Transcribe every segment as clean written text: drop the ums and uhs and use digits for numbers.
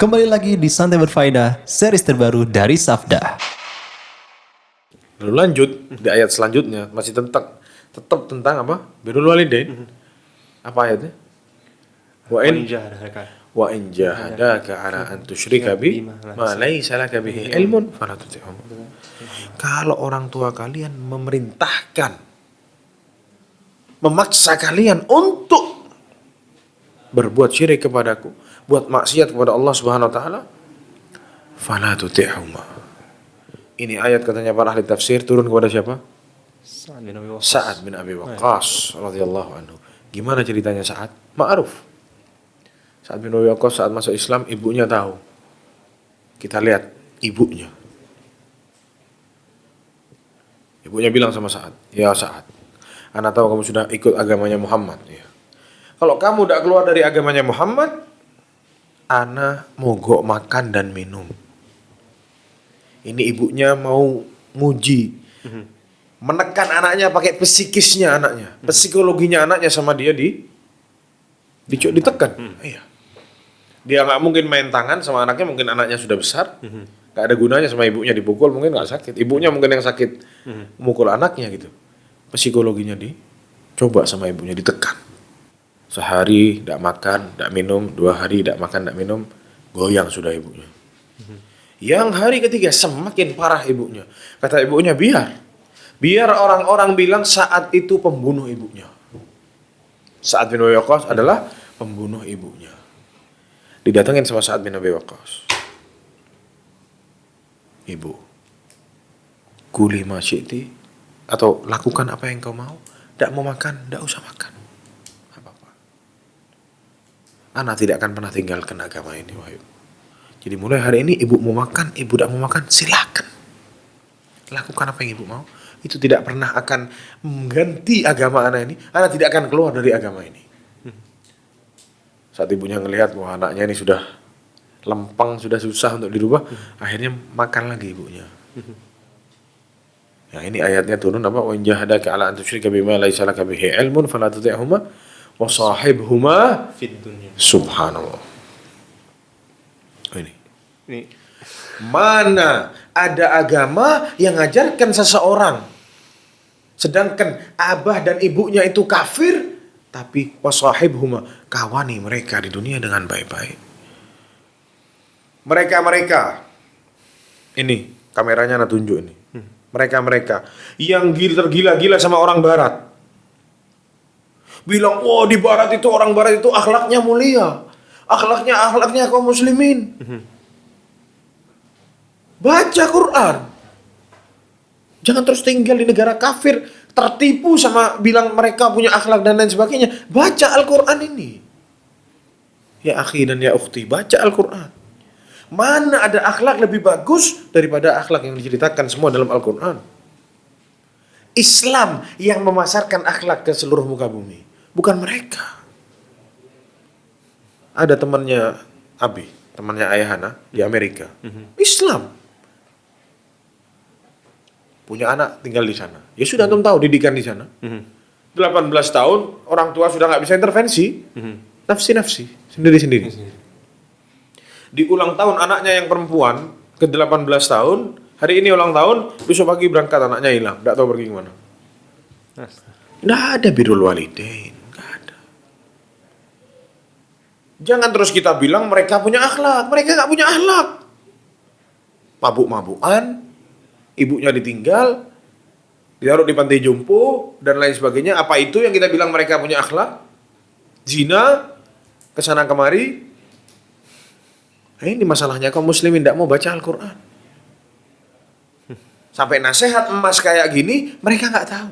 Kembali lagi di Santai Berfaedah, series terbaru dari Safda. Lalu lanjut di ayat selanjutnya masih tetap tentang apa? Birrul walidain. Apa ayatnya? Wa in jahadaka ala an tusyrika bi ma laysa laka bihi ilmun fala tuti'hum. Kalau orang tua kalian memaksa kalian untuk berbuat syirik kepadaku, buat maksiat kepada Allah Subhanahu wa taala, fala tuti'huma. Ini ayat katanya para ahli tafsir turun kepada siapa? Sa'ad bin Abi Waqqas radhiyallahu anhu. Gimana ceritanya Sa'ad? Ma'ruf. Sa'ad bin Abi Waqqas saat masuk Islam ibunya tahu. Kita lihat ibunya. Ibunya bilang sama Sa'ad, "Ya Sa'ad, ana tahu kamu sudah ikut agamanya Muhammad." Ya. Kalau kamu tidak keluar dari agamanya Muhammad, ana mogok makan dan minum. Ini ibunya mau nguji, menekan anaknya pakai psikisnya anaknya, psikologinya anaknya sama dia ditekan. Iya. Dia nggak mungkin main tangan sama anaknya, mungkin anaknya sudah besar, nggak ada gunanya sama ibunya dipukul, mungkin nggak sakit. Ibunya mungkin yang sakit, memukul anaknya gitu. Psikologinya dicoba sama ibunya, ditekan. Sehari tidak makan, tidak minum, 2 hari tidak makan, tidak minum, goyang sudah ibunya. Yang hari ketiga semakin parah ibunya. Kata ibunya, biar orang-orang bilang Sa'ad itu pembunuh ibunya. Sa'ad bin Abi Waqqas adalah pembunuh ibunya. Didatangin sama Sa'ad bin Abi Waqqas. Ibu, kuli ma syi'ti, atau lakukan apa yang kau mau. Tidak mau makan, tidak usah makan. Apa-apa. Ana tidak akan pernah tinggalkan agama ini, wahai. Jadi mulai hari ini ibu mau makan, ibu tidak mau makan, silakan. Lakukan apa yang ibu mau. Itu tidak pernah akan mengganti agama anak ini. Anak tidak akan keluar dari agama ini. Saat ibunya ngelihat wah anaknya ini sudah lempeng, sudah susah untuk dirubah, akhirnya makan lagi ibunya. Yang ini ayatnya turun apa? Wa in jahadaka ala an tusyrika bima laysa laka bihi ilmun fala tuti'huma wa shahibhuma Fid dunya. subhanallah. Ini. Mana ada agama yang ngajarkan seseorang sedangkan abah dan ibunya itu kafir, tapi wasahibhuma, kawani mereka di dunia dengan baik-baik. Mereka ini kameranya nak tunjuk ini. Mereka yang tergila-gila sama orang barat. Bilang, "Oh, di barat itu orang barat itu akhlaknya mulia. Akhlaknya kaum muslimin." Baca Quran. Jangan terus tinggal di negara kafir, tertipu sama bilang mereka punya akhlak dan lain sebagainya. Baca Al-Quran ini. Ya akhi dan ya ukhti, baca Al-Quran. Mana ada akhlak lebih bagus daripada akhlak yang diceritakan semua dalam Al-Quran. Islam yang memasarkan akhlak ke seluruh muka bumi, bukan mereka. Ada temannya Abi, temannya Ayahana di Amerika. Islam. Punya anak tinggal di sana. Ya sudah antum tahu didikan di sana. 18 tahun orang tua sudah nggak bisa intervensi. Nafsi sendiri-sendiri. Di ulang tahun anaknya yang perempuan ke 18 tahun, hari ini ulang tahun, besok pagi berangkat anaknya hilang, nggak tahu pergi kemana. Nggak ada birrul walidain, nggak ada. Jangan terus kita bilang mereka punya akhlak, mereka nggak punya akhlak. Mabuk-mabukan, ibunya ditinggal, ditaruh di pantai jompo dan lain sebagainya. Apa itu yang kita bilang mereka punya akhlak? Zina, kesana kemari. Nah, ini masalahnya kaum muslimin tidak mau baca Al-Quran. Sampai nasihat emas kayak gini mereka nggak tahu.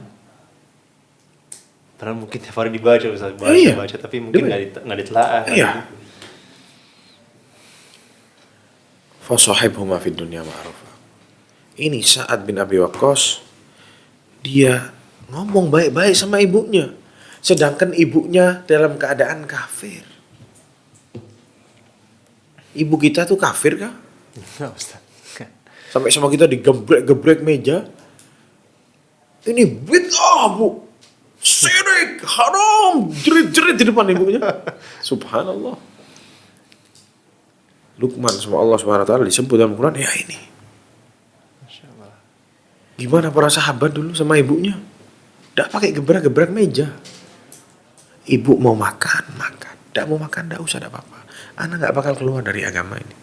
Padahal mungkin tiap hari dibaca, baca, tapi mungkin nggak ditelaah. Iya. Fasahibhuma fid dunya ma'rufa. Ini Sa'ad bin Abi Waqqas, dia ngomong baik-baik sama ibunya, sedangkan ibunya dalam keadaan kafir. Ibu kita tuh kafir kah? Nggak, Ustaz. Sampai sama kita digebrek-gebrek meja. Ini bid'ah, Bu. Syirik, haram, jerit-jerit di depan ibunya. Subhanallah. Luqman sama Allah Subhanahu wa taala disebut dalam Quran ya ini. Gimana para sahabat dulu sama ibunya? Nggak pakai gebrak-gebrak meja. Ibu mau makan, makan. Nggak mau makan, nggak usah, nggak apa-apa. Anak nggak bakal keluar dari agama ini.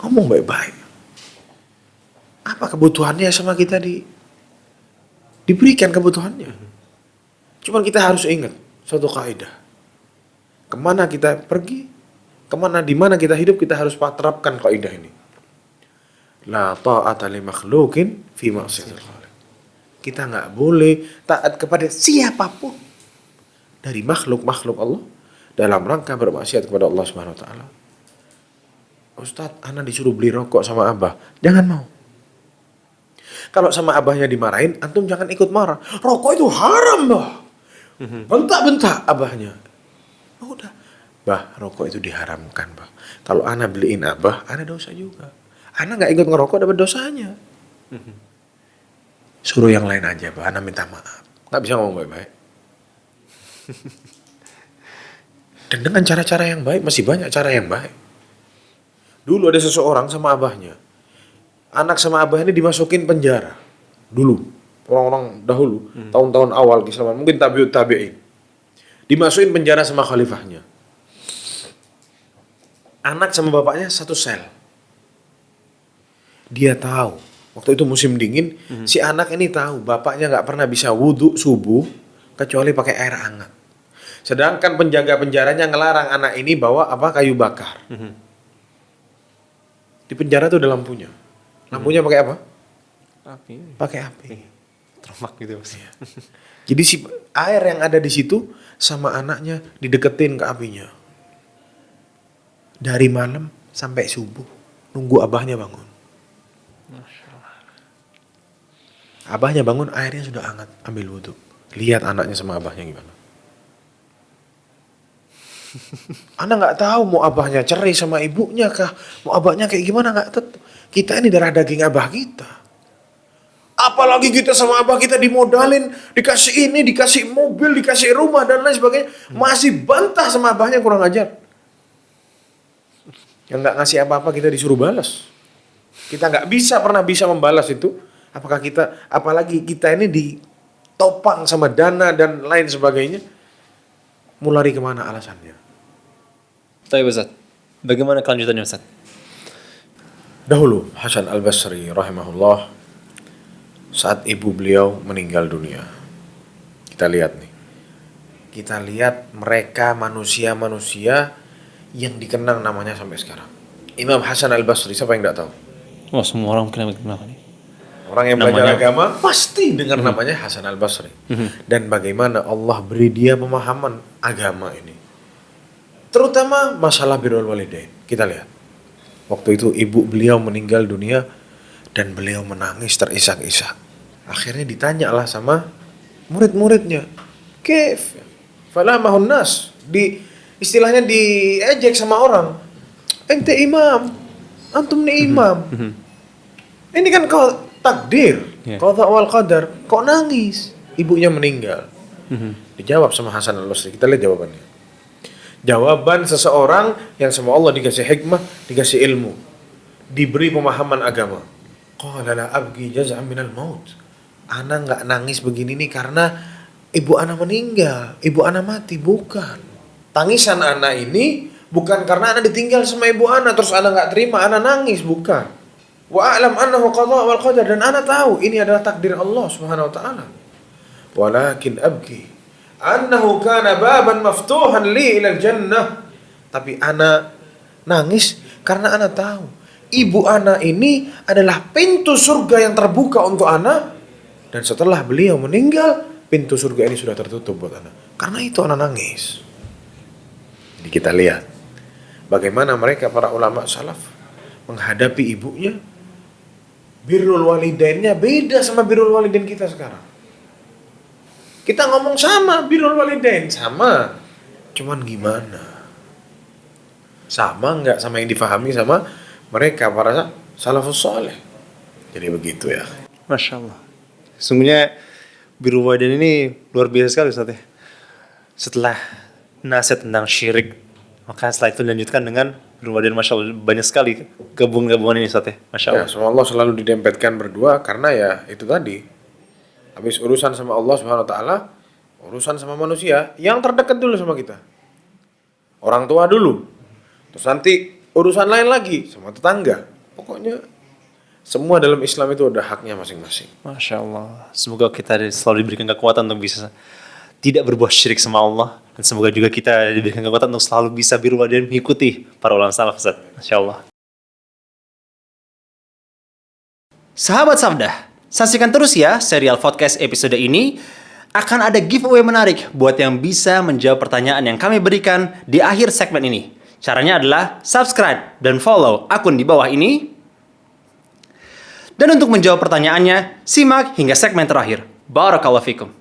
Ngomong baik-baik. Apa kebutuhannya sama kita diberikan kebutuhannya. Cuman kita harus ingat suatu kaidah. Kemana kita pergi, di mana kita hidup, kita harus terapkan kaidah ini. La ta'ata li makhluqin fi ma'siyatil khaliq. Kita nggak boleh taat kepada siapapun dari makhluk Allah dalam rangka bermaksiat kepada Allah Subhanahu wa taala. Ustadz, anak disuruh beli rokok sama abah, jangan mau. Kalau sama abahnya dimarahin, antum jangan ikut marah. Rokok itu haram, bah. Bentak-bentak abahnya. Oh, udah, bah, rokok itu diharamkan, bah. Kalau anak beliin abah, anak dosa juga. Anak nggak ikut ngerokok dapat dosanya. Suruh yang lain aja, bah. Anak minta maaf. Nggak bisa ngomong baik-baik. Dan dengan cara-cara yang baik, masih banyak cara yang baik. Dulu ada seseorang sama abahnya. Anak sama abah ini dimasukin penjara. Dulu, orang-orang dahulu, tahun-tahun awal keislaman, mungkin tabi'in. Dimasukin penjara sama khalifahnya. Anak sama bapaknya satu sel. Dia tahu, waktu itu musim dingin, si anak ini tahu bapaknya nggak pernah bisa wudhu subuh kecuali pakai air hangat. Sedangkan penjaga penjaranya ngelarang anak ini bawa kayu bakar. Di penjara tuh ada lampunya. Lampunya pakai apa? Api. Pakai api. Termak gitu Mas. Jadi si air yang ada di situ sama anaknya dideketin ke apinya. Dari malam sampai subuh nunggu abahnya bangun. Abahnya bangun, airnya sudah hangat, ambil wudhu. Lihat anaknya sama abahnya gimana. Anak nggak tahu mau abahnya cerai sama ibunya kah, mau abahnya kayak gimana, nggak tahu. Kita ini darah daging abah kita. Apalagi kita sama abah kita dimodalin, dikasih ini, dikasih mobil, dikasih rumah dan lain sebagainya, masih bantah sama abahnya, kurang ajar. Yang nggak ngasih apa-apa kita disuruh balas. Kita nggak pernah bisa membalas itu. Apalagi kita ini ditopang sama dana dan lain sebagainya. Mau lari kemana alasannya? Tapi Ustaz, bagaimana kelanjutannya Ustaz? Dahulu Hasan al-Basri rahimahullah, saat ibu beliau meninggal dunia, kita lihat mereka manusia-manusia yang dikenang namanya sampai sekarang. Imam Hasan al-Basri, siapa yang tidak tahu? Oh, semua orang kenal nih. Orang yang belajar agama pasti dengar namanya Hasan al-Basri. Dan bagaimana Allah beri dia pemahaman agama ini, terutama masalah birrul walidain. Kita lihat, waktu itu ibu beliau meninggal dunia dan beliau menangis terisak-isak. Akhirnya ditanyalah sama murid-muridnya, "Kaif falamahun nas?" Istilahnya diejek sama orang. "Ente imam, antum nih imam. Ini kan kau takdir, qadha wal qadar, kok nangis? Ibunya meninggal." Dijawab sama Hasan al-Basri. Kita lihat jawabannya. Jawaban seseorang yang sama Allah dikasih hikmah, dikasih ilmu, diberi pemahaman agama. Qala la abgi jaz'an minal maut. Ana nggak nangis begini nih karena ibu ana meninggal, ibu ana mati, bukan. Tangisan ana ini bukan karena ana ditinggal sama ibu ana terus ana nggak terima, ana nangis, bukan. Wa a'lam annahu qadha wal qadar, dan ana tahu ini adalah takdir Allah Subhanahu wa taala. Walakin abki annahu kana baban maftuhan li ila jannah. Tapi ana nangis karena ana tahu ibu ana ini adalah pintu surga yang terbuka untuk ana, dan setelah beliau meninggal pintu surga ini sudah tertutup buat ana. Karena itu ana nangis. Jadi kita lihat bagaimana mereka para ulama salaf menghadapi ibunya. Birrul walidainnya beda sama birrul walidain kita sekarang. Kita ngomong sama birrul walidain, sama. Cuman gimana? Sama nggak sama yang difahami sama mereka para salafus saleh? Jadi begitu ya. Masya Allah. Sungguhnya birrul walidain ini luar biasa sekali Ustaz ya. Setelah nasihat tentang syirik, maka setelah itu dilanjutkan dengan Birrul Masya Allah banyak sekali gabungan ini Ustaz ya. Masya Ya, Allah. sama Allah selalu didempetkan berdua karena ya itu tadi. Habis urusan sama Allah Subhanahu wa taala, urusan sama manusia yang terdekat dulu sama kita. Orang tua dulu. Terus nanti urusan lain lagi sama tetangga. Pokoknya semua dalam Islam itu ada haknya masing-masing. Masya Allah. Semoga kita selalu diberikan kekuatan untuk bisa tidak berbuat syirik sama Allah. Dan semoga juga kita diberikan kekuatan untuk selalu bisa birrul walidain mengikuti para ulama salaf Ustaz. Masya Allah. Sahabat Sabda, saksikan terus ya serial podcast episode ini. Akan ada giveaway menarik buat yang bisa menjawab pertanyaan yang kami berikan di akhir segmen ini. Caranya adalah subscribe dan follow akun di bawah ini. Dan untuk menjawab pertanyaannya, simak hingga segmen terakhir. Barakallahu fikum.